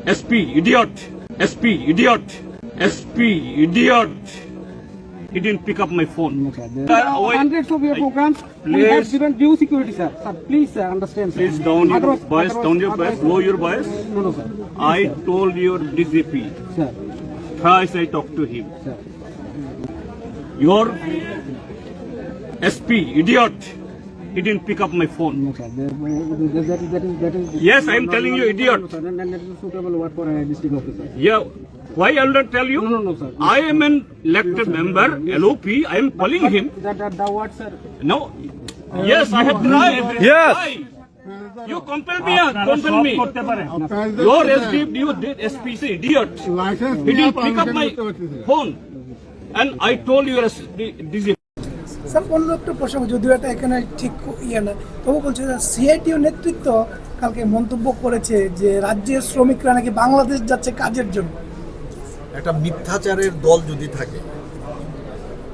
SP, idiot. SP, idiot. SP, idiot. He didn't pick up my phone. No, sir. There are hundreds of your programs. We have Please. given due security, sir. Sir, please understand, sir. Please down your Otherwise- voice, down your voice, otherwise- low your voice. No, no, sir. I told your DCP. Sir, Thrice I talked to him. sir. Your SP, idiot. He didn't pick up my phone. No, sir. That is. Yes, I am telling you, idiot. No, sir. That is a suitable word for a district officer. Yeah. Why I will not tell you? No, sir. I am an elected member, LOP. I am calling him. That word, sir. No. Yes, I have tried. Yes. Why? You compel me. Your SP is an idiot. He didn't pick up my phone. And I told you DCP. Sir অন্য একটা প্রসঙ্গ যদিও এটা এখানে ঠিক ইয়ে না তবু বলছে সিআইটিও নেতৃত্ব কালকে মন্তব্য করেছে যে রাজ্যের শ্রমিকরা নাকি বাংলাদেশ যাচ্ছে কাজের জন্য। একটা মিথ্যাচারের দল যদি থাকে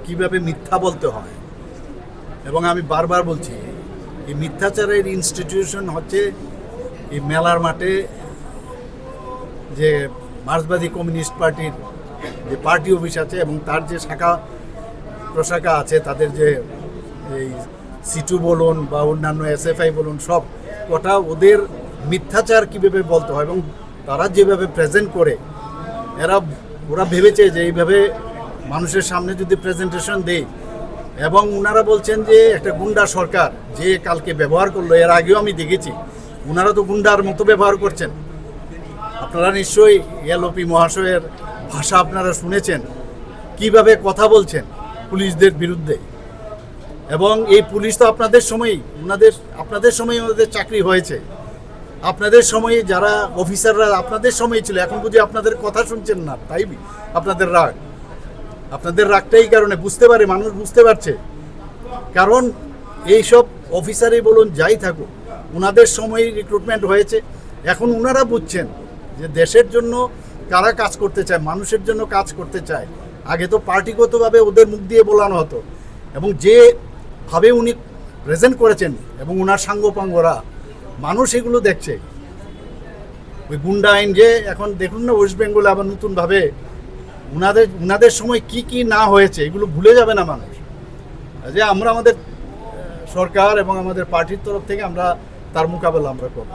কিভাবে মিথ্যা বলতে হয়, এবং আমি বারবার বলছি এই মিথ্যাচারের ইনস্টিটিউশন হচ্ছে এই মেলার মাঠে যে মার্ক্সবাদী কমিউনিস্ট পার্টির যে পার্টি অফিস আছে এবং তার যে শাখা প্রশাখা আছে, তাদের যে এই সিটু বলুন বা অন্যান্য এসএফআই বলুন, সব কটা ওদের মিথ্যাচার কীভাবে বলতে হয় এবং তারা যেভাবে প্রেজেন্ট করে ওরা ভেবেছে যে এইভাবে মানুষের সামনে যদি প্রেজেন্টেশন দেয়, এবং ওনারা বলছেন যে একটা গুন্ডা সরকার যে কালকে ব্যবহার করলো, এর আগেও আমি দেখেছি ওনারা তো গুন্ডার মতো ব্যবহার করছেন। আপনারা নিশ্চয়ই এলওপি মহাশয়ের ভাষা আপনারা শুনেছেন, কিভাবে কথা বলছেন পুলিশদের বিরুদ্ধে। এবং এই পুলিশ তো আপনাদের সময়ই ওনাদের চাকরি হয়েছে, আপনাদের সময়ে যারা অফিসাররা আপনাদের সময় ছিল, এখন বুঝি আপনাদের কথা শুনছেন না, তাই আপনাদের রাগটা এই কারণে বুঝতে পারে, মানুষ বুঝতে পারছে, কারণ এইসব অফিসারই বলুন যাই থাকুক ওনাদের সময় রিক্রুটমেন্ট হয়েছে। এখন ওনারা বুঝছেন যে দেশের জন্য কারা কাজ করতে চায়, মানুষের জন্য কাজ করতে চায়। আগে তো পার্টিগতভাবে ওদের মুখ দিয়ে বলানো হতো, এবং যেভাবে উনি প্রেজেন্ট করেছেন এবং ওনার সাঙ্গপাঙ্গরা মানুষ এগুলো দেখছে। ওই গুন্ডা আইন যে এখন দেখুন না ওয়েস্ট বেঙ্গলে আবার নতুনভাবে ওনাদের সময় কি না হয়েছে এগুলো ভুলে যাবে না মানুষ। যে আমরা আমাদের সরকার এবং আমাদের পার্টির তরফ থেকে আমরা তার মোকাবেলা আমরা করব।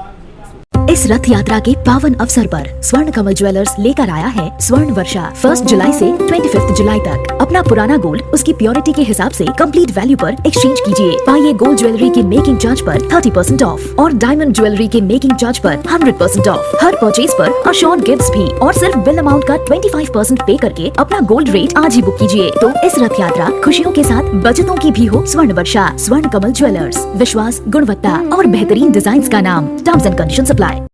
इस रथ यात्रा के पावन अवसर पर स्वर्ण कमल ज्वेलर्स लेकर आया है स्वर्ण वर्षा 1 जुलाई से 25 जुलाई तक। अपना पुराना गोल्ड उसकी प्योरिटी के हिसाब से कंप्लीट वैल्यू पर एक्सचेंज कीजिए। पाइए गोल्ड ज्वेलरी के मेकिंग चार्ज पर 30% ऑफ और डायमंड ज्वेलरी के मेकिंग चार्ज पर 100% ऑफ। हर परचेज पर अशोर्ड गिफ्ट्स भी, और सिर्फ बिल अमाउंट का 25% पे करके अपना गोल्ड रेट आज ही बुक कीजिए। तो इस रथ यात्रा खुशियों के साथ बचतों की भी हो स्वर्ण वर्षा। स्वर्ण कमल ज्वेलर्स, विश्वास, गुणवत्ता और बेहतरीन डिजाइन का नाम। Terms and conditions apply.